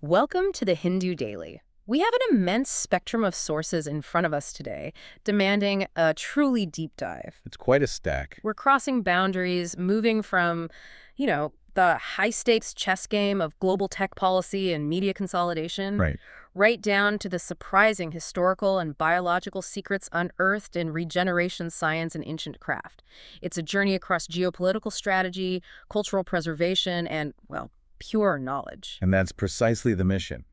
Welcome to the Hindu Daily. We have an immense spectrum of sources in front of us today, demanding a truly deep dive. It's quite a stack. We're crossing boundaries, moving from, the high-stakes chess game of global tech policy and media consolidation, Right. right down to the surprising historical and biological secrets unearthed in regeneration science and ancient craft. It's a journey across geopolitical strategy, cultural preservation, and, well, pure knowledge. And that's precisely the mission.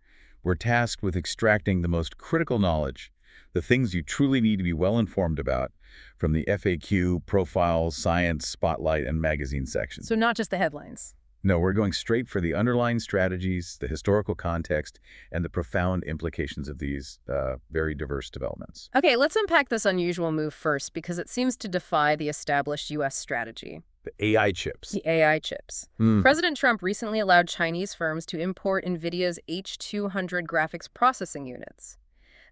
We're tasked with extracting the most critical knowledge, the things you truly need to be well informed about, from the FAQ, profiles, science, spotlight, and magazine sections. So not just the headlines. No, we're going straight for the underlying strategies, the historical context, and the profound implications of these very diverse developments. Okay, let's unpack this unusual move first because it seems to defy the established U.S. strategy. The AI chips. The AI chips. President Trump recently allowed Chinese firms to import NVIDIA's H200 graphics processing units.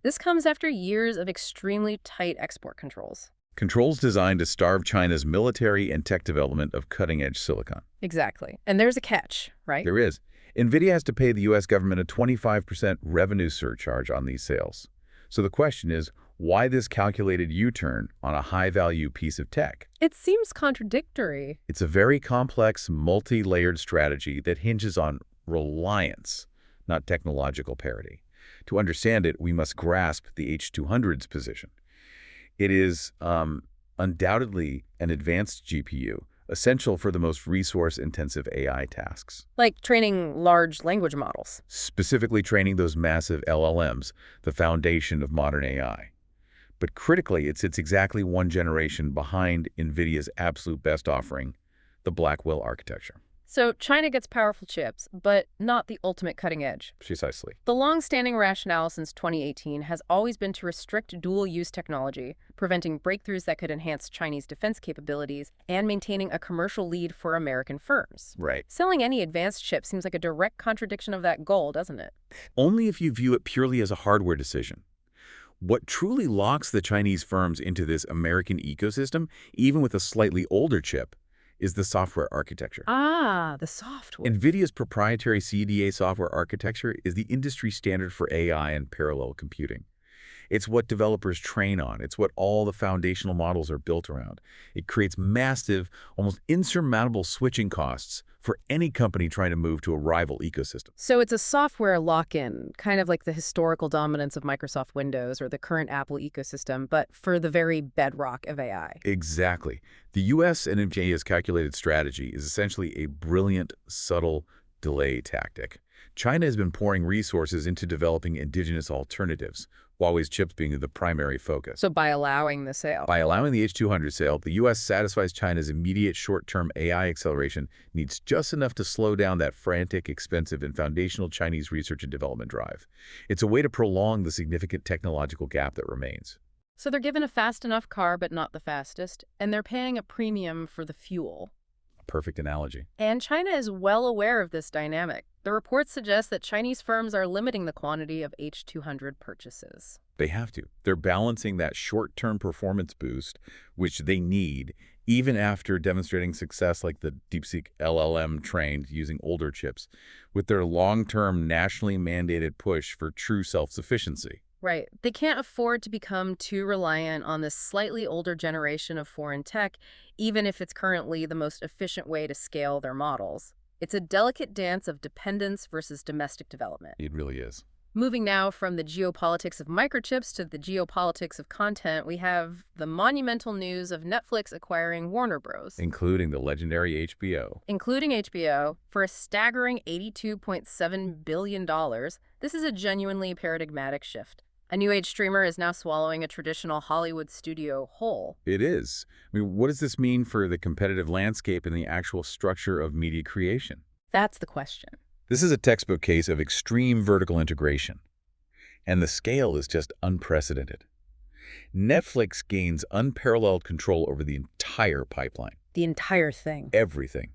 This comes after years of extremely tight export controls. Controls designed to starve China's military and tech development of cutting-edge silicon. Exactly. And there's a catch, right? There is. NVIDIA has to pay the U.S. government a 25% revenue surcharge on these sales. So the question is, why this calculated U-turn on a high-value piece of tech? It seems contradictory. It's a very complex, multi-layered strategy that hinges on reliance, not technological parity. To understand it, we must grasp the H200's position. It is undoubtedly an advanced GPU, essential for the most resource-intensive AI tasks. Like training large language models. Specifically training those massive LLMs, the foundation of modern AI. But critically, it sits exactly one generation behind NVIDIA's absolute best offering, the Blackwell architecture. So China gets powerful chips, but not the ultimate cutting edge. Precisely. The long-standing rationale since 2018 has always been to restrict dual-use technology, preventing breakthroughs that could enhance Chinese defense capabilities and maintaining a commercial lead for American firms. Right. Selling any advanced chip seems like a direct contradiction of that goal, doesn't it? Only if you view it purely as a hardware decision. What truly locks the Chinese firms into this American ecosystem, even with a slightly older chip, is the software architecture. Ah, the software. NVIDIA's proprietary CDA software architecture is the industry standard for AI and parallel computing. It's what developers train on. It's what all the foundational models are built around. It creates massive, almost insurmountable switching costs for any company trying to move to a rival ecosystem. So it's a software lock-in, kind of like the historical dominance of Microsoft Windows or the current Apple ecosystem, but for the very bedrock of AI. Exactly. The U.S. and NVIDIA's calculated strategy is essentially a brilliant, subtle delay tactic. China has been pouring resources into developing indigenous alternatives, Huawei's chips being the primary focus. So by allowing the sale. By allowing the H200 sale, the U.S. satisfies China's immediate short-term AI acceleration needs just enough to slow down that frantic, expensive, and foundational Chinese research and development drive. It's a way to prolong the significant technological gap that remains. So they're given a fast enough car, but not the fastest, and they're paying a premium for the fuel. Perfect analogy. And China is well aware of this dynamic. The reports suggest that Chinese firms are limiting the quantity of H200 purchases. They have to. They're balancing that short-term performance boost, which they need, even after demonstrating success like the DeepSeek LLM trained using older chips, with their long-term nationally mandated push for true self-sufficiency. Right. They can't afford to become too reliant on this slightly older generation of foreign tech, even if it's currently the most efficient way to scale their models. It's a delicate dance of dependence versus domestic development. It really is. Moving now from the geopolitics of microchips to the geopolitics of content, we have the monumental news of Netflix acquiring Warner Bros. Including the legendary HBO. Including HBO, for a staggering $82.7 billion. This is a genuinely paradigmatic shift. A new age streamer is now swallowing a traditional Hollywood studio whole. It is. I mean, what does this mean for the competitive landscape and the actual structure of media creation? That's the question. This is a textbook case of extreme vertical integration, and the scale is just unprecedented. Netflix gains unparalleled control over the entire pipeline. The entire thing. Everything.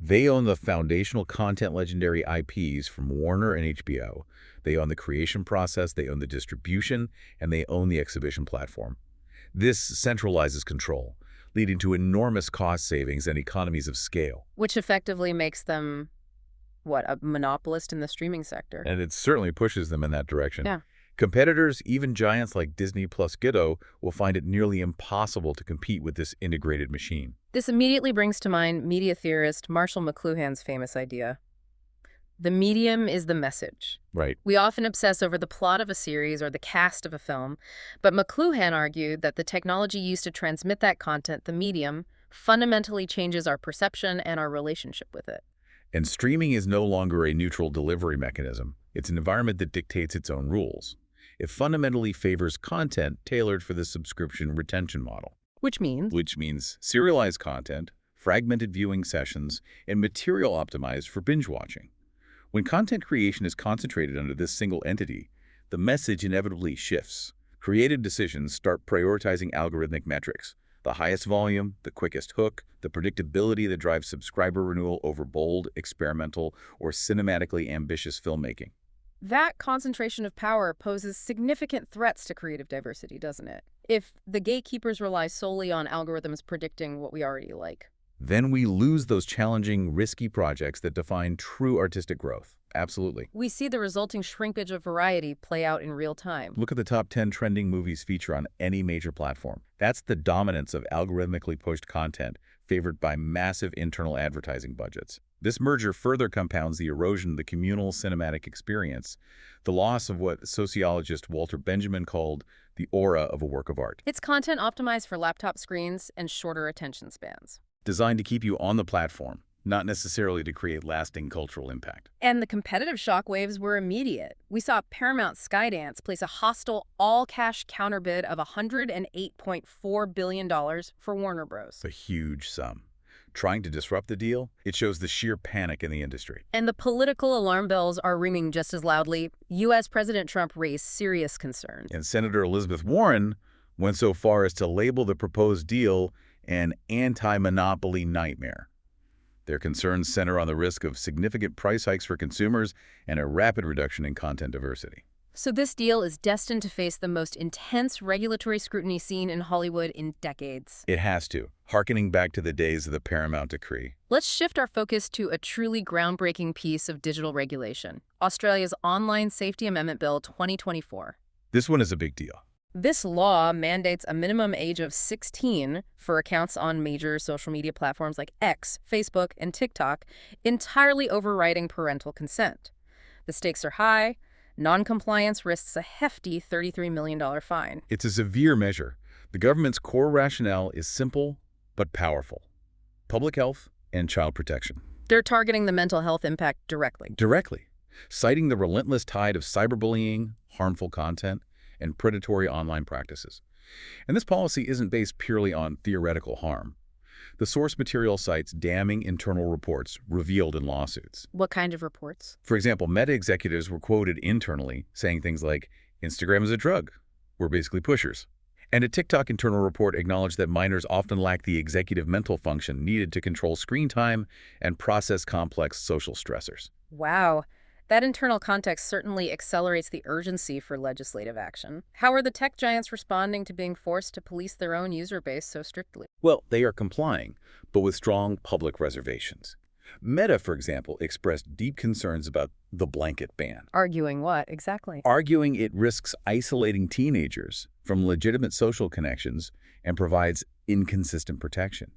They own the foundational content legendary IPs from Warner and HBO. They own the creation process, they own the distribution, and they own the exhibition platform. This centralizes control, leading to enormous cost savings and economies of scale. Which effectively makes them what, a monopolist in the streaming sector. And it certainly pushes them in that direction. Yeah. Competitors, even giants like Disney plus Godot, will find it nearly impossible to compete with this integrated machine. This immediately brings to mind media theorist Marshall McLuhan's famous idea. The medium is the message. Right. We often obsess over the plot of a series or the cast of a film, but McLuhan argued that the technology used to transmit that content, the medium, fundamentally changes our perception and our relationship with it. And streaming is no longer a neutral delivery mechanism. It's an environment that dictates its own rules. It fundamentally favors content tailored for the subscription retention model. Which means Serialized content, fragmented viewing sessions, and material optimized for binge watching. When content creation is concentrated under this single entity, the message inevitably shifts. Creative decisions start prioritizing algorithmic metrics: the highest volume, the quickest hook, the predictability that drives subscriber renewal over bold, experimental, or cinematically ambitious filmmaking. that concentration of power poses significant threats to creative diversity, doesn't it? If the gatekeepers rely solely on algorithms predicting what we already like. Then we lose those challenging, risky projects that define true artistic growth. Absolutely. We see the resulting shrinkage of variety play out in real time. Look at the top 10 trending movies feature on any major platform. That's the dominance of algorithmically pushed content favored by massive internal advertising budgets. This merger further compounds the erosion of the communal cinematic experience, the loss of what sociologist Walter Benjamin called the aura of a work of art. It's content optimized for laptop screens and shorter attention spans. Designed to keep you on the platform, not necessarily to create lasting cultural impact. And the competitive shockwaves were immediate. We saw Paramount Skydance place a hostile all-cash counterbid of $108.4 billion for Warner Bros. A huge sum. Trying to disrupt the deal, it shows the sheer panic in the industry. And the political alarm bells are ringing just as loudly. U.S. President Trump raised serious concerns. And Senator Elizabeth Warren went so far as to label the proposed deal an anti-monopoly nightmare. Their concerns center on the risk of significant price hikes for consumers and a rapid reduction in content diversity. So this deal is destined to face the most intense regulatory scrutiny seen in Hollywood in decades. It has to, hearkening back to the days of the Paramount Decree. Let's shift our focus to a truly groundbreaking piece of digital regulation, Australia's Online Safety Amendment Bill 2024. This one is a big deal. This law mandates a minimum age of 16 for accounts on major social media platforms like X, Facebook, and TikTok, entirely overriding parental consent. The stakes are high. Non-compliance risks a hefty $33 million fine. It's a severe measure. The government's core rationale is simple but powerful: public health and child protection. They're targeting the mental health impact directly. Citing the relentless tide of cyberbullying, harmful content, and predatory online practices. And this policy isn't based purely on theoretical harm. The source material cites damning internal reports revealed in lawsuits. What kind of reports? For example, Meta executives were quoted internally saying things like, "Instagram is a drug. We're basically pushers." And a TikTok internal report acknowledged that minors often lack the executive mental function needed to control screen time and process complex social stressors. Wow. That internal context certainly accelerates the urgency for legislative action. How are the tech giants responding to being forced to police their own user base so strictly? Well, they are complying, but with strong public reservations. Meta, for example, expressed deep concerns about the blanket ban, Arguing what, exactly? arguing it risks isolating teenagers from legitimate social connections and provides inconsistent protection.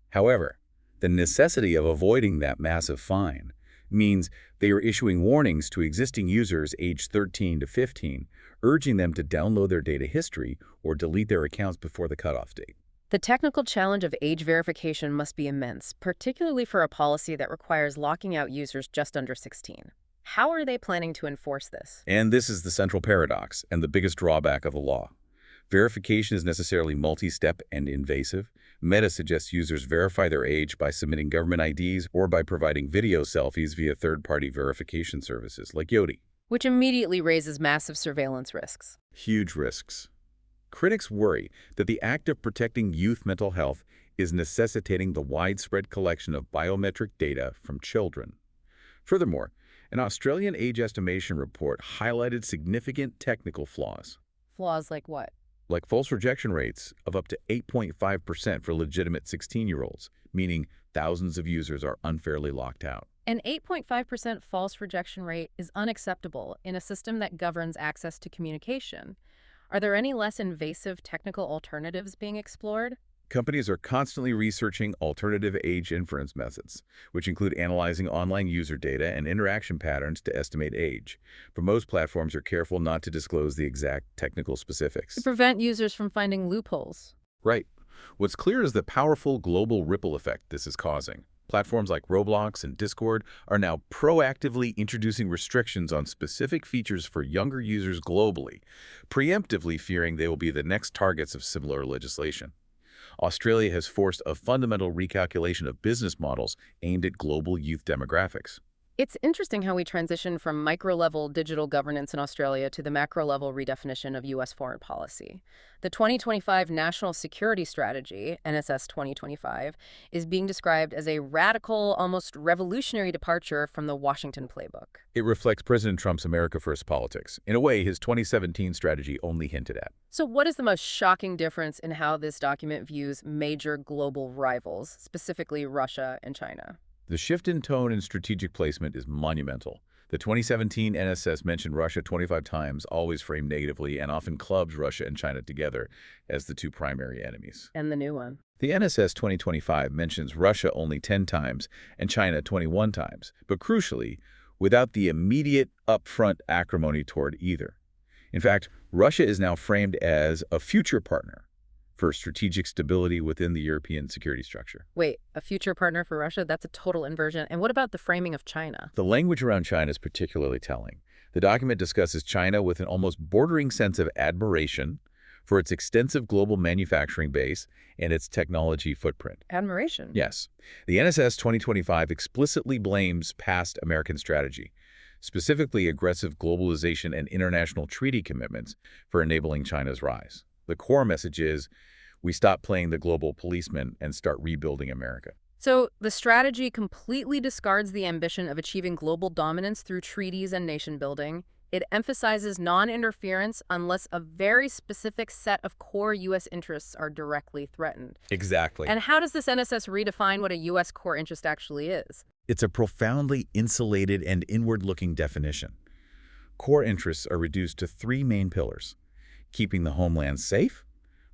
However, the necessity of avoiding that massive fine means they are issuing warnings to existing users aged 13 to 15, urging them to download their data history or delete their accounts before the cutoff date. The technical challenge of age verification must be immense, particularly for a policy that requires locking out users just under 16. How are they planning to enforce this? And this is the central paradox and the biggest drawback of the law. Verification is necessarily multi-step and invasive. Meta suggests users verify their age by submitting government IDs or by providing video selfies via third-party verification services like Yoti. Which immediately raises massive surveillance risks. Huge risks. Critics worry that the act of protecting youth mental health is necessitating the widespread collection of biometric data from children. Furthermore, an Australian age estimation report highlighted significant technical flaws, Flaws like what? like false rejection rates of up to 8.5% for legitimate 16-year-olds, meaning thousands of users are unfairly locked out. An 8.5% false rejection rate is unacceptable in a system that governs access to communication. Are there any less invasive technical alternatives being explored? Companies are constantly researching alternative age inference methods, which include analyzing online user data and interaction patterns to estimate age. But most platforms are careful not to disclose the exact technical To specifics. prevent users from finding loopholes. Right. What's clear is the powerful global ripple effect this is causing. Platforms like Roblox and Discord are now proactively introducing restrictions on specific features for younger users globally, preemptively fearing they will be the next targets of similar legislation. Australia has forced a fundamental recalculation of business models aimed at global youth demographics. It's interesting how we transition from micro-level digital governance in Australia to the macro-level redefinition of U.S. foreign policy. The 2025 National Security Strategy, NSS 2025, is being described as a radical, almost revolutionary departure from the Washington playbook. It reflects President Trump's America First politics, in a way his 2017 strategy only hinted at. So what is the most shocking difference in how this document views major global rivals, specifically Russia and China? The shift in tone and strategic placement is monumental. The 2017 NSS mentioned Russia 25 times, always framed negatively, and often clubs Russia and China together as the two primary enemies. And the new one. The NSS 2025 mentions Russia only 10 times and China 21 times, but crucially, without the immediate upfront acrimony toward either. In fact, Russia is now framed as a future partner for strategic stability within the European security structure. Wait, a future partner for Russia? That's a total inversion. And what about the framing of China? The language around China is particularly telling. The document discusses China with an almost bordering sense of admiration for its extensive global manufacturing base and its technology footprint. Admiration. Yes. The NSS 2025 explicitly blames past American strategy, specifically aggressive globalization and international treaty commitments, for enabling China's rise. The core message is, we stop playing the global policeman and start rebuilding America. So the strategy completely discards the ambition of achieving global dominance through treaties and nation building. It emphasizes non-interference unless a very specific set of core U.S. interests are directly threatened. Exactly. And how does this NSS redefine what a U.S. core interest actually is? It's a profoundly insulated and inward-looking definition. Core interests are reduced to three main pillars: keeping the homeland safe,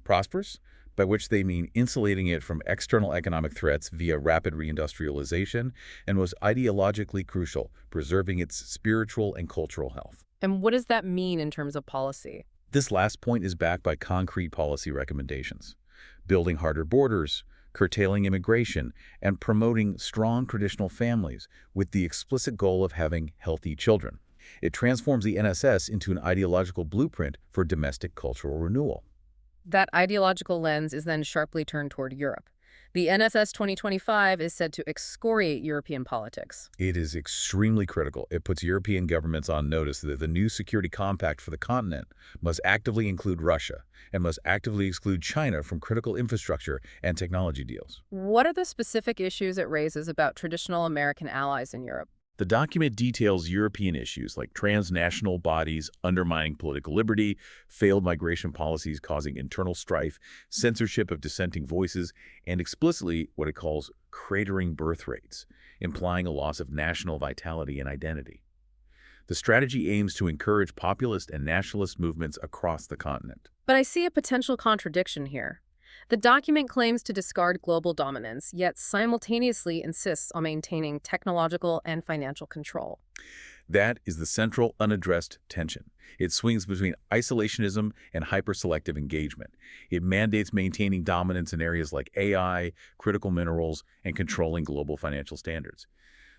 prosperous, by which they mean insulating it from external economic threats via rapid reindustrialization, and most ideologically crucial, preserving its spiritual and cultural health. And what does that mean in terms of policy? This last point is backed by concrete policy recommendations: building harder borders, curtailing immigration, and promoting strong traditional families with the explicit goal of having healthy children. It transforms the NSS into an ideological blueprint for domestic cultural renewal. That ideological lens is then sharply turned toward Europe. The NSS 2025 is said to excoriate European politics. It is extremely critical. It puts European governments on notice that the new security compact for the continent must actively include Russia and must actively exclude China from critical infrastructure and technology deals. What are the specific issues it raises about traditional American allies in Europe? The document details European issues like transnational bodies undermining political liberty, failed migration policies causing internal strife, censorship of dissenting voices, and explicitly what it calls cratering birth rates, implying a loss of national vitality and identity. The strategy aims to encourage populist and nationalist movements across the continent. But I see a potential contradiction here. The document claims to discard global dominance, yet simultaneously insists on maintaining technological and financial control. That is the central unaddressed tension. It swings between isolationism and hyper-selective engagement. It mandates maintaining dominance in areas like AI, critical minerals, and controlling global financial standards.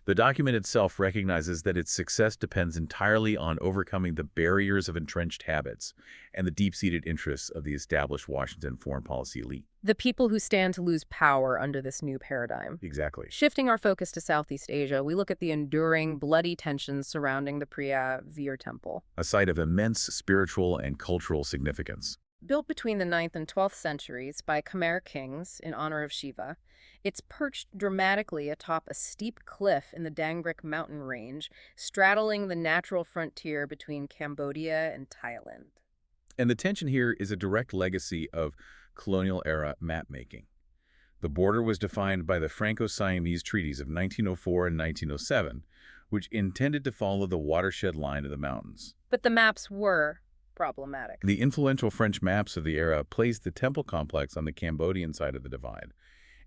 The document itself recognizes that its success depends entirely on overcoming the barriers of entrenched habits and the deep-seated interests of the established Washington foreign policy elite. The people who stand to lose power under this new paradigm. Exactly. Shifting our focus to Southeast Asia, we look at the enduring, bloody tensions surrounding the Preah Vihear temple. A site of immense spiritual and cultural significance. Built between the 9th and 12th centuries by Khmer kings in honor of Shiva, it's perched dramatically atop a steep cliff in the Dangrik mountain range, straddling the natural frontier between Cambodia and Thailand. And the tension here is a direct legacy of colonial-era map-making. The border was defined by the Franco-Siamese treaties of 1904 and 1907, which intended to follow the watershed line of the mountains. But the maps were problematic. The influential French maps of the era placed the temple complex on the Cambodian side of the divide.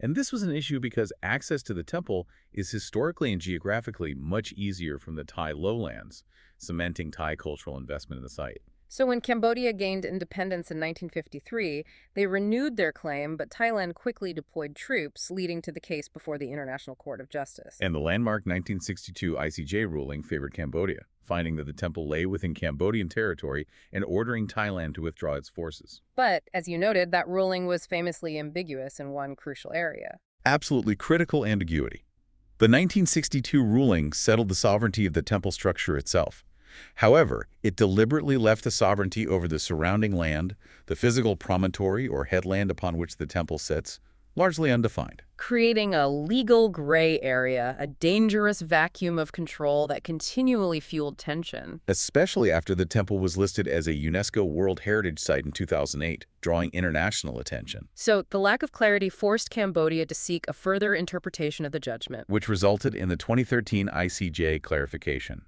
And this was an issue because access to the temple is historically and geographically much easier from the Thai lowlands, cementing Thai cultural investment in the site. So when Cambodia gained independence in 1953, they renewed their claim, but Thailand quickly deployed troops, leading to the case before the International Court of Justice. And the landmark 1962 ICJ ruling favored Cambodia, finding that the temple lay within Cambodian territory and ordering Thailand to withdraw its forces. But, as you noted, that ruling was famously ambiguous in one crucial area. Absolutely critical ambiguity. The 1962 ruling settled the sovereignty of the temple structure itself. However, it deliberately left the sovereignty over the surrounding land, the physical promontory or headland upon which the temple sits, largely undefined. Creating a legal gray area, a dangerous vacuum of control that continually fueled tension. Especially after the temple was listed as a UNESCO World Heritage Site in 2008, drawing international attention. So the lack of clarity forced Cambodia to seek a further interpretation of the judgment, which resulted in the 2013 ICJ clarification.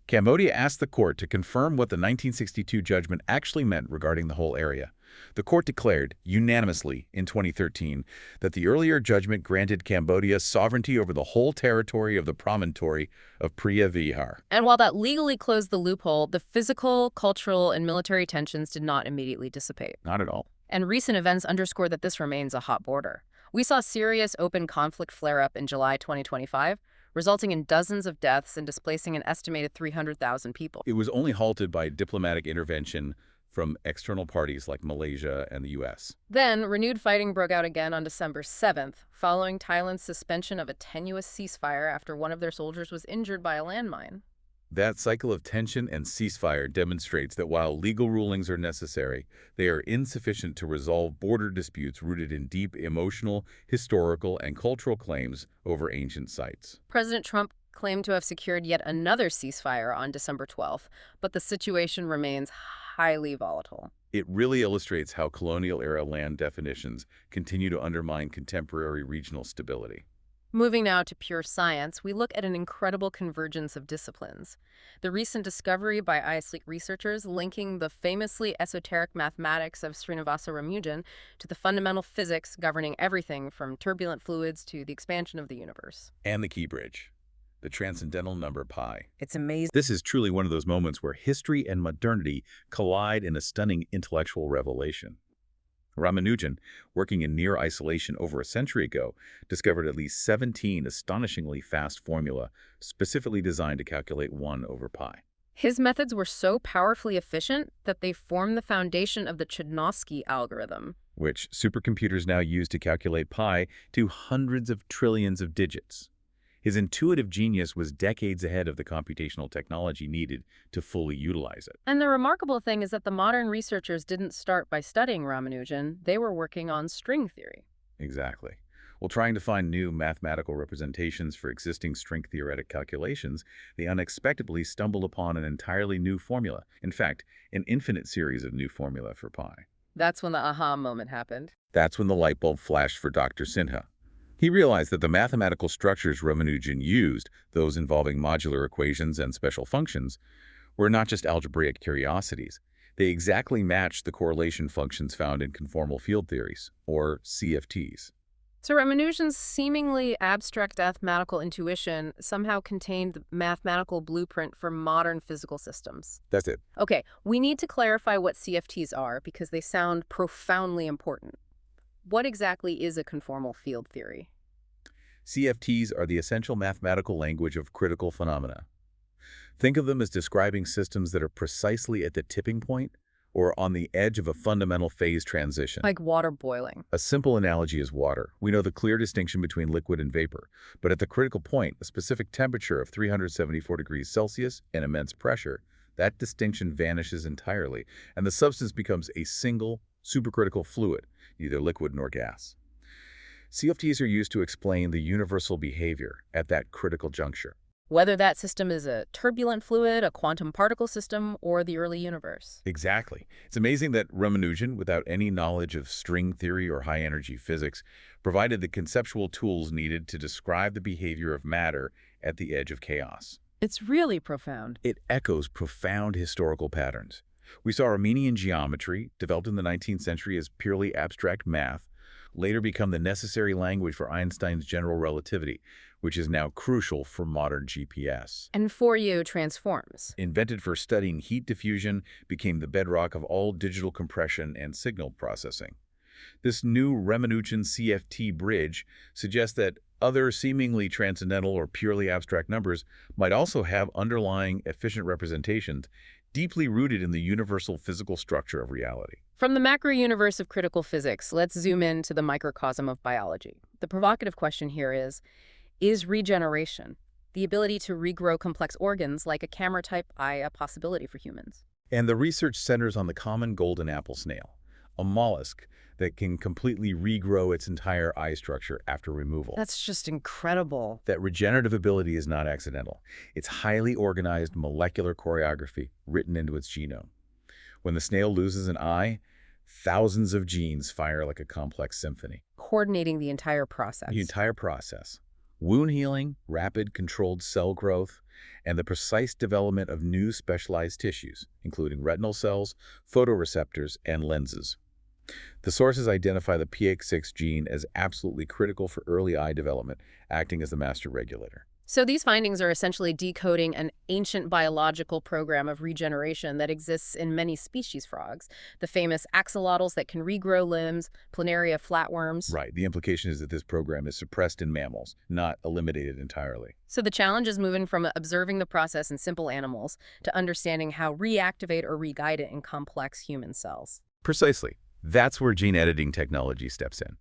Cambodia asked the court to confirm what the 1962 judgment actually meant regarding the whole area. The court declared, unanimously, in 2013, that the earlier judgment granted Cambodia sovereignty over the whole territory of the promontory of Preah Vihear. And while that legally closed the loophole, the physical, cultural, and military tensions did not immediately dissipate. Not at all. And recent events underscore that this remains a hot border. We saw serious open conflict flare up in July 2025, resulting in dozens of deaths and displacing an estimated 300,000 people. It was only halted by diplomatic intervention from external parties like Malaysia and the U.S. Then, renewed fighting broke out again on December 7th, following Thailand's suspension of a tenuous ceasefire after one of their soldiers was injured by a landmine. That cycle of tension and ceasefire demonstrates that while legal rulings are necessary, they are insufficient to resolve border disputes rooted in deep emotional, historical, and cultural claims over ancient sites. President Trump claimed to have secured yet another ceasefire on December 12th, but the situation remains highly volatile. It really illustrates how colonial-era land definitions continue to undermine contemporary regional stability. Moving now to pure science, we look at an incredible convergence of disciplines. The recent discovery by ISLEEK researchers linking the famously esoteric mathematics of Srinivasa Ramanujan to the fundamental physics governing everything from turbulent fluids to the expansion of the universe. And the key bridge, the transcendental number pi. It's amazing. This is truly one of those moments where history and modernity collide in a stunning intellectual revelation. Ramanujan, working in near isolation over a century ago, discovered at least 17 astonishingly fast formulae specifically designed to calculate 1 over pi. His methods were so powerfully efficient that they formed the foundation of the Chodnovsky algorithm, which supercomputers now use to calculate pi to hundreds of trillions of digits. His intuitive genius was decades ahead of the computational technology needed to fully utilize it. And the remarkable thing is that the modern researchers didn't start by studying Ramanujan. They were working on string theory. Exactly. While trying to find new mathematical representations for existing string-theoretic calculations, they unexpectedly stumbled upon an entirely new formula. In fact, an infinite series of new formulae for pi. That's when the aha moment happened. That's when the light bulb flashed for Dr. Sinha. He realized that the mathematical structures Ramanujan used, those involving modular equations and special functions, were not just algebraic curiosities. They exactly matched the correlation functions found in conformal field theories, or CFTs. So Ramanujan's seemingly abstract mathematical intuition somehow contained the mathematical blueprint for modern physical systems. That's it. Okay, we need to clarify what CFTs are because they sound profoundly important. What exactly is a conformal field theory? CFTs are the essential mathematical language of critical phenomena. Think of them as describing systems that are precisely at the tipping point or on the edge of a fundamental phase transition. Like water boiling. A simple analogy is water. We know the clear distinction between liquid and vapor, but at the critical point, a specific temperature of 374 degrees Celsius and immense pressure, that distinction vanishes entirely, and the substance becomes a single, supercritical fluid, neither liquid nor gas. CFTs are used to explain the universal behavior at that critical juncture. whether that system is a turbulent fluid, a quantum particle system, or the early universe. Exactly. It's amazing that Ramanujan, without any knowledge of string theory or high-energy physics, provided the conceptual tools needed to describe the behavior of matter at the edge of chaos. It's really profound. It echoes profound historical patterns. We saw Armenian geometry, developed in the 19th century as purely abstract math, later become the necessary language for Einstein's general relativity, which is now crucial for modern GPS. And Fourier transforms. Invented for studying heat diffusion, became the bedrock of all digital compression and signal processing. This new Ramanujan CFT bridge suggests that other seemingly transcendental or purely abstract numbers might also have underlying efficient representations deeply rooted in the universal physical structure of reality. From the macro universe of critical physics, let's zoom into the microcosm of biology. The provocative question here is regeneration, the ability to regrow complex organs like a camera-type eye, a possibility for humans? And the research centers on the common golden apple snail, a mollusk that can completely regrow its entire eye structure after removal. That's just incredible. That regenerative ability is not accidental. It's highly organized molecular choreography written into its genome. When the snail loses an eye, thousands of genes fire like a complex symphony. Coordinating the entire process. The entire process. Wound healing, rapid controlled cell growth, and the precise development of new specialized tissues, including retinal cells, photoreceptors, and lenses. The sources identify the PX6 gene as absolutely critical for early eye development, acting as the master regulator. So these findings are essentially decoding an ancient biological program of regeneration that exists in many species frogs, the famous axolotls that can regrow limbs, planaria flatworms. Right. The implication is that this program is suppressed in mammals, not eliminated entirely. So the challenge is moving from observing the process in simple animals to understanding how reactivate or re-guide it in complex human cells. Precisely. That's where gene editing technology steps in.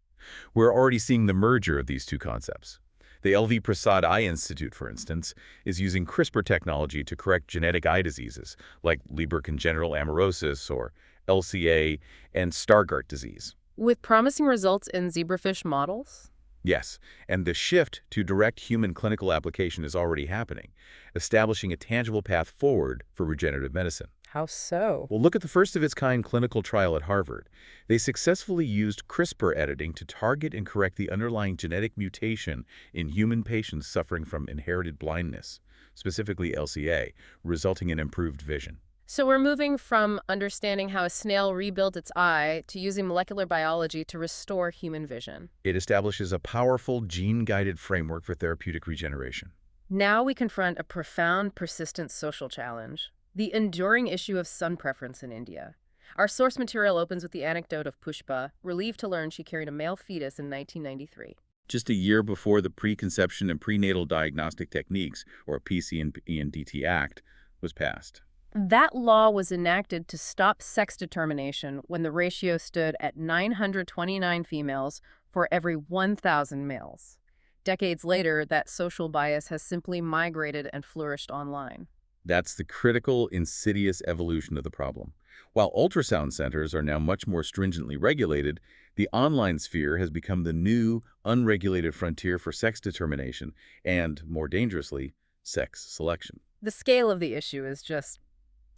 We're already seeing the merger of these two concepts. The LV Prasad Eye Institute, for instance, is using CRISPR technology to correct genetic eye diseases like Leber congenital amaurosis or LCA and Stargardt disease. With promising results in zebrafish models? Yes, and the shift to direct human clinical application is already happening, establishing a tangible path forward for regenerative medicine. How so? Well, look at the first of its kind clinical trial at Harvard. They successfully used CRISPR editing to target and correct the underlying genetic mutation in human patients suffering from inherited blindness, specifically LCA, resulting in improved vision. So we're moving from understanding how a snail rebuilt its eye to using molecular biology to restore human vision. It establishes a powerful gene-guided framework for therapeutic regeneration. Now we confront a profound, persistent social challenge. The enduring issue of sun preference in India. Our source material opens with the anecdote of Pushpa, relieved to learn she carried a male fetus in 1993. Just a year before the Preconception and Prenatal Diagnostic Techniques, or PCNDT Act, was passed. That law was enacted to stop sex determination when the ratio stood at 929 females for every 1,000 males. Decades later, that social bias has simply migrated and flourished online. That's the critical, insidious evolution of the problem. While ultrasound centers are now much more stringently regulated, the online sphere has become the new, unregulated frontier for sex determination and, more dangerously, sex selection. The scale of the issue is just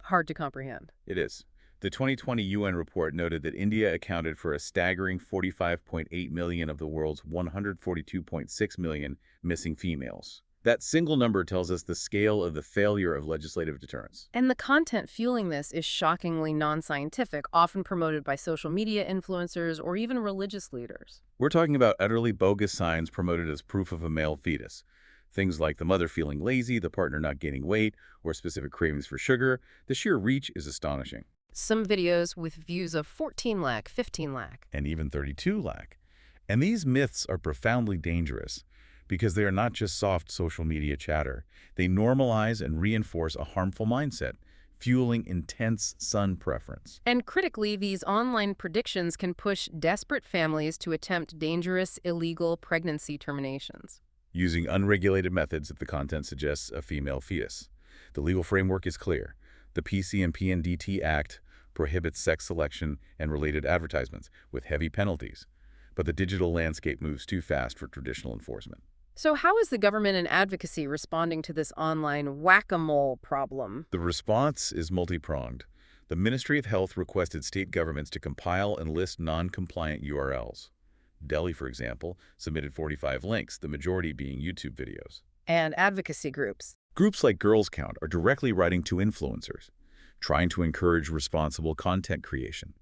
hard to comprehend. It is. The 2020 UN report noted that India accounted for a staggering 45.8 million of the world's 142.6 million missing females. That single number tells us the scale of the failure of legislative deterrence. And the content fueling this is shockingly non-scientific, often promoted by social media influencers or even religious leaders. We're talking about utterly bogus signs promoted as proof of a male fetus. Things like the mother feeling lazy, the partner not gaining weight, or specific cravings for sugar. The sheer reach is astonishing. Some videos with views of 14 lakh, 15 lakh. And even 32 lakh. And these myths are profoundly dangerous, because they are not just soft social media chatter. They normalize and reinforce a harmful mindset, fueling intense sun preference. And critically, these online predictions can push desperate families to attempt dangerous, illegal pregnancy terminations. Using unregulated methods if the content suggests a female fetus. The legal framework is clear. The PCNPNDT Act prohibits sex selection and related advertisements with heavy penalties. But the digital landscape moves too fast for traditional enforcement. So how is the government and advocacy responding to this online whack-a-mole problem? The response is multi-pronged. The Ministry of Health requested state governments to compile and list non-compliant URLs. Delhi, for example, submitted 45 links, the majority being YouTube videos. And advocacy groups. Groups like Girls Count are directly writing to influencers, trying to encourage responsible content creation.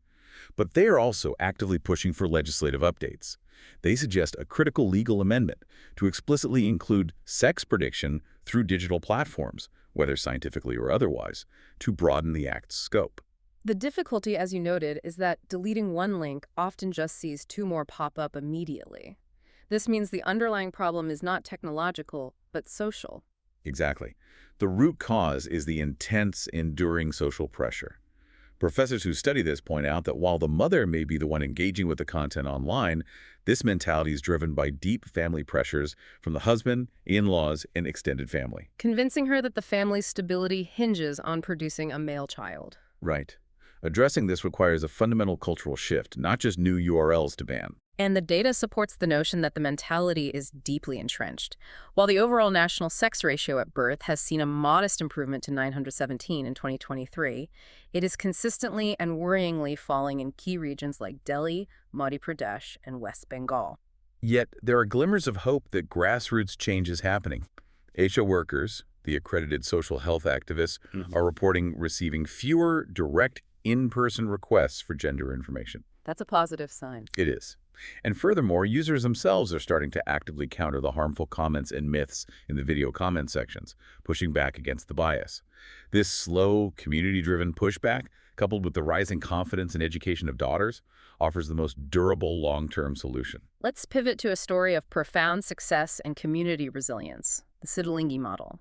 But they are also actively pushing for legislative updates. They suggest a critical legal amendment to explicitly include sex prediction through digital platforms, whether scientifically or otherwise, to broaden the act's scope. The difficulty, as you noted, is that deleting one link often just sees two more pop up immediately. This means the underlying problem is not technological, but social. Exactly. The root cause is the intense, enduring social pressure. Professors who study this point out that while the mother may be the one engaging with the content online, this mentality is driven by deep family pressures from the husband, in-laws, and extended family. Convincing her that the family's stability hinges on producing a male child. Right. Addressing this requires a fundamental cultural shift, not just new URLs to ban. And the data supports the notion that the mentality is deeply entrenched. While the overall national sex ratio at birth has seen a modest improvement to 917 in 2023, it is consistently and worryingly falling in key regions like Delhi, Madhya Pradesh, and West Bengal. Yet, there are glimmers of hope that grassroots change is happening. ASHA workers, the accredited social health activists, are reporting receiving fewer direct in-person requests for gender information. That's a positive sign. It is. And furthermore, users themselves are starting to actively counter the harmful comments and myths in the video comment sections, pushing back against the bias. This slow, community-driven pushback, coupled with the rising confidence and education of daughters, offers the most durable long-term solution. Let's pivot to a story of profound success and community resilience, the Sittilingi model.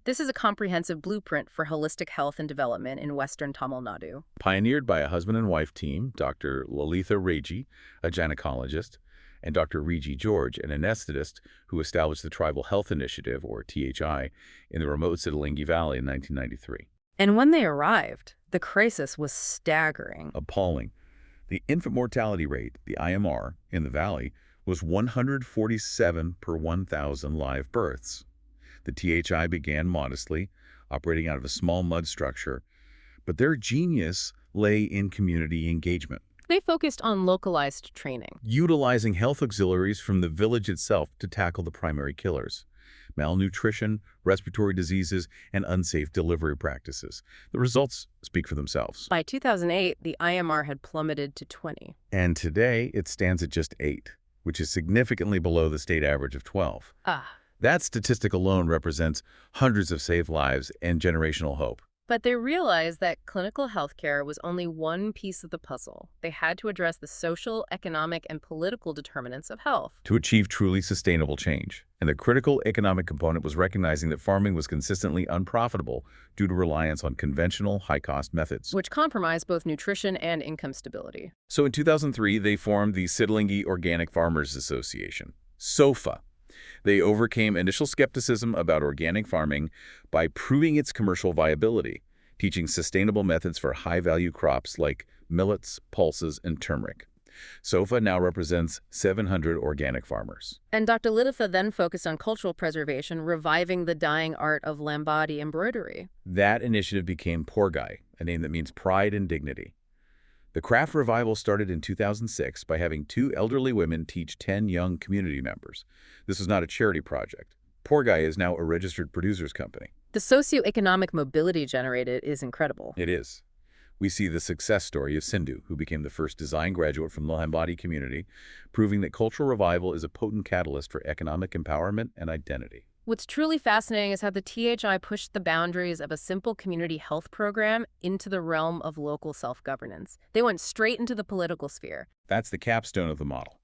This is a comprehensive blueprint for holistic health and development in Western Tamil Nadu. Pioneered by a husband and wife team, Dr. Lalitha Regi, a gynecologist, and Dr. Regi George, an anesthetist who established the Tribal Health Initiative, or THI, in the remote Sittilingi Valley in 1993. And when they arrived, the crisis was staggering. Appalling. The infant mortality rate, the IMR, in the valley was 147 per 1,000 live births. The THI began modestly, operating out of a small mud structure, but their genius lay in community engagement. They focused on localized training, Utilizing health auxiliaries from the village itself to tackle the primary killers: malnutrition, respiratory diseases, and unsafe delivery practices. The results speak for themselves. By 2008, the IMR had plummeted to 20. And today, it stands at just 8, which is significantly below the state average of 12. That statistic alone represents hundreds of saved lives and generational hope. But they realized that clinical healthcare was only one piece of the puzzle. They had to address the social, economic, and political determinants of health. To achieve truly sustainable change. And the critical economic component was recognizing that farming was consistently unprofitable due to reliance on conventional, high-cost methods, which compromised both nutrition and income stability. So in 2003, they formed the Sittilingi Organic Farmers Association, SOFA. They overcame initial skepticism about organic farming by proving its commercial viability, teaching sustainable methods for high-value crops like millets, pulses, and turmeric. SOFA now represents 700 organic farmers. And Dr. Liditha then focused on cultural preservation, reviving the dying art of Lambadi embroidery. That initiative became Porgai, a name that means pride and dignity. The craft revival started in 2006 by having 2 elderly women teach 10 young community members. This was not a charity project. Porgai is now a registered producer's company. The socioeconomic mobility generated is incredible. It is. We see the success story of Sindhu, who became the first design graduate from the Lambadi community, proving that cultural revival is a potent catalyst for economic empowerment and identity. What's truly fascinating is how the THI pushed the boundaries of a simple community health program into the realm of local self-governance. They went straight into the political sphere. That's the capstone of the model.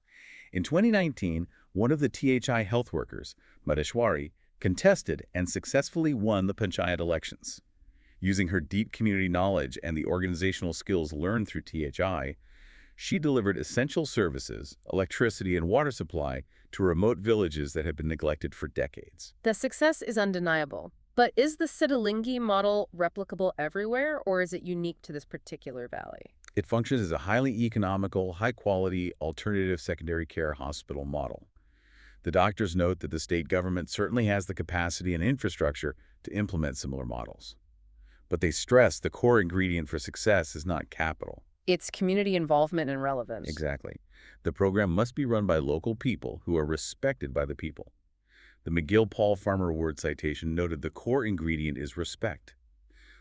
In 2019, one of the THI health workers, Madheshwari, contested and successfully won the panchayat elections. Using her deep community knowledge and the organizational skills learned through THI, she delivered essential services, electricity and water supply, to remote villages that had been neglected for decades. The success is undeniable. But is the Sittilingi model replicable everywhere, or is it unique to this particular valley? It functions as a highly economical, high-quality, alternative secondary care hospital model. The doctors note that the state government certainly has the capacity and infrastructure to implement similar models. But they stress the core ingredient for success is not capital. It's community involvement and relevance. Exactly. The program must be run by local people who are respected by the people. The McGill Paul Farmer Award citation noted the core ingredient is respect,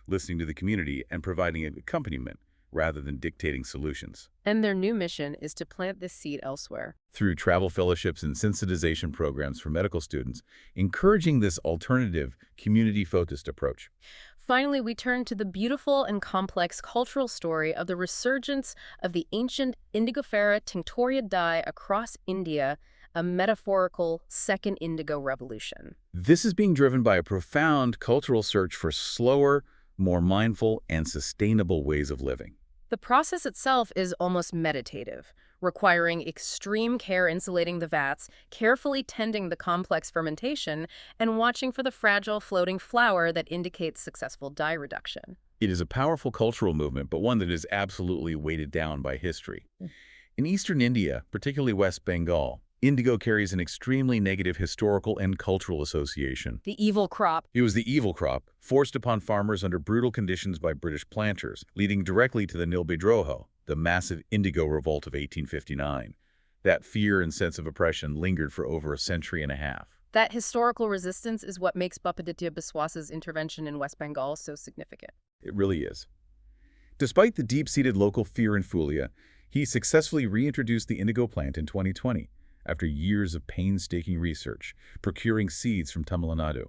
listening to the community and providing an accompaniment rather than dictating solutions. And their new mission is to plant this seed elsewhere. Through travel fellowships and sensitization programs for medical students, encouraging this alternative, community-focused approach. Finally, we turn to the beautiful and complex cultural story of the resurgence of the ancient Indigofera tinctoria dye across India, a metaphorical second indigo revolution. This is being driven by a profound cultural search for slower, more mindful, and sustainable ways of living. The process itself is almost meditative, requiring extreme care insulating the vats, carefully tending the complex fermentation, and watching for the fragile floating flower that indicates successful dye reduction. It is a powerful cultural movement, but one that is absolutely weighted down by history. In eastern India, particularly West Bengal, indigo carries an extremely negative historical and cultural association. The evil crop. It was the evil crop, forced upon farmers under brutal conditions by British planters, leading directly to the Nil Bidroho, the massive indigo revolt of 1859. That fear and sense of oppression lingered for over a century and a half. That historical resistance is what makes Bapaditya Biswas's intervention in West Bengal so significant. It really is. Despite the deep-seated local fear and phulia, he successfully reintroduced the indigo plant in 2020, after years of painstaking research, procuring seeds from Tamil Nadu.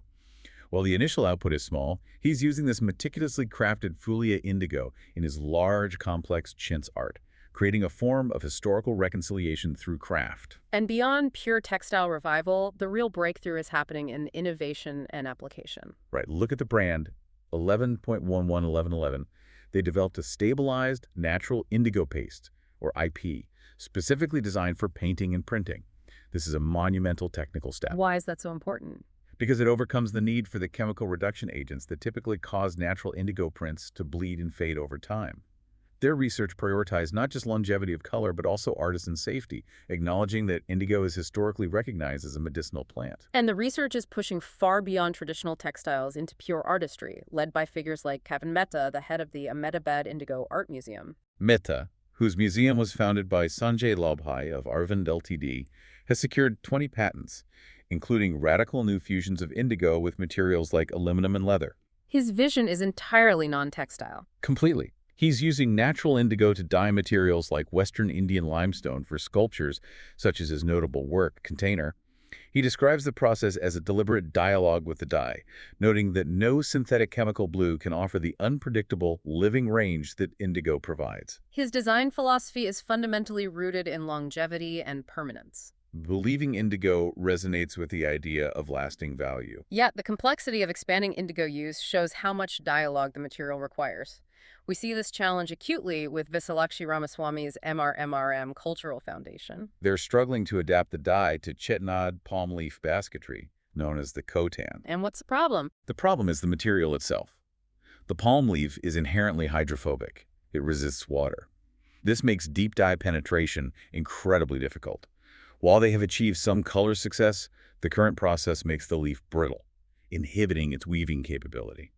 While the initial output is small, he's using this meticulously crafted Phulia indigo in his large, complex chintz art, creating a form of historical reconciliation through craft. And beyond pure textile revival, the real breakthrough is happening in innovation and application. Right, look at the brand, 11.111111. They developed a stabilized, natural indigo paste, or IP, specifically designed for painting and printing. This is a monumental technical step. Why is that so important? Because it overcomes the need for the chemical reduction agents that typically cause natural indigo prints to bleed and fade over time. Their research prioritized not just longevity of color, but also artisan safety, acknowledging that indigo is historically recognized as a medicinal plant. And the research is pushing far beyond traditional textiles into pure artistry, led by figures like Kevin Mehta, the head of the Ahmedabad Indigo Art Museum. Mehta, whose museum was founded by Sanjay Labhai of Arvind Ltd., has secured 20 patents, including radical new fusions of indigo with materials like aluminum and leather. His vision is entirely non-textile. Completely. He's using natural indigo to dye materials like Western Indian limestone for sculptures, such as his notable work, Container. He describes the process as a deliberate dialogue with the dye, noting that no synthetic chemical blue can offer the unpredictable, living range that indigo provides. His design philosophy is fundamentally rooted in longevity and permanence. Believing indigo resonates with the idea of lasting value. Yet, the complexity of expanding indigo use shows how much dialogue the material requires. We see this challenge acutely with Visalakshi Ramaswamy's MRMRM Cultural Foundation. They're struggling to adapt the dye to Chettinad palm leaf basketry, known as the khotan. And what's the problem? The problem is the material itself. The palm leaf is inherently hydrophobic. It resists water. This makes deep dye penetration incredibly difficult. While they have achieved some color success, the current process makes the leaf brittle, inhibiting its weaving capability.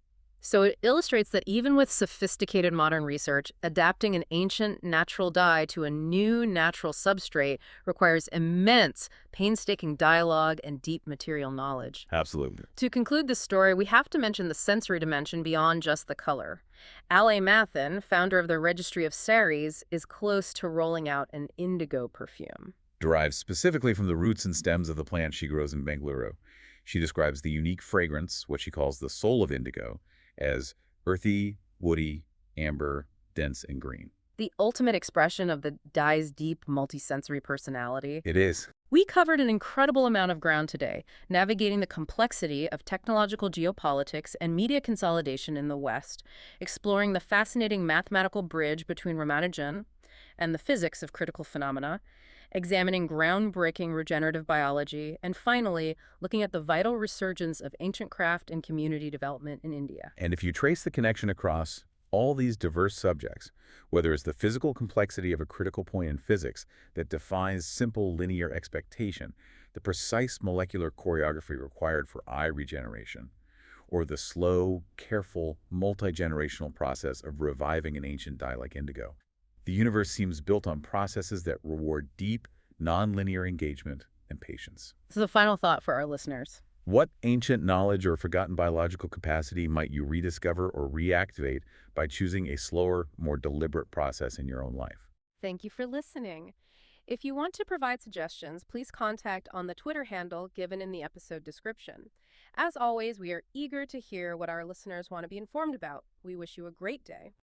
So it illustrates that even with sophisticated modern research, adapting an ancient natural dye to a new natural substrate requires immense, painstaking dialogue and deep material knowledge. Absolutely. To conclude this story, we have to mention the sensory dimension beyond just the color. Ale Mathan, founder of the Registry of Saris, is close to rolling out an indigo perfume. Derived specifically from the roots and stems of the plant she grows in Bengaluru. She describes the unique fragrance, what she calls the soul of indigo, as earthy, woody, amber, dense, and green. The ultimate expression of the dye's deep multisensory personality. It is. We covered an incredible amount of ground today, navigating the complexity of technological geopolitics and media consolidation in the West, exploring the fascinating mathematical bridge between Ramanujan and the physics of critical phenomena, examining groundbreaking regenerative biology, and finally, looking at the vital resurgence of ancient craft and community development in India. And if you trace the connection across all these diverse subjects, whether it's the physical complexity of a critical point in physics that defies simple linear expectation, the precise molecular choreography required for eye regeneration, or the slow, careful, multi-generational process of reviving an ancient dye like indigo. The universe seems built on processes that reward deep, nonlinear engagement and patience. So the final thought for our listeners. What ancient knowledge or forgotten biological capacity might you rediscover or reactivate by choosing a slower, more deliberate process in your own life? Thank you for listening. If you want to provide suggestions, please contact on the Twitter handle given in the episode description. As always, we are eager to hear what our listeners want to be informed about. We wish you a great day.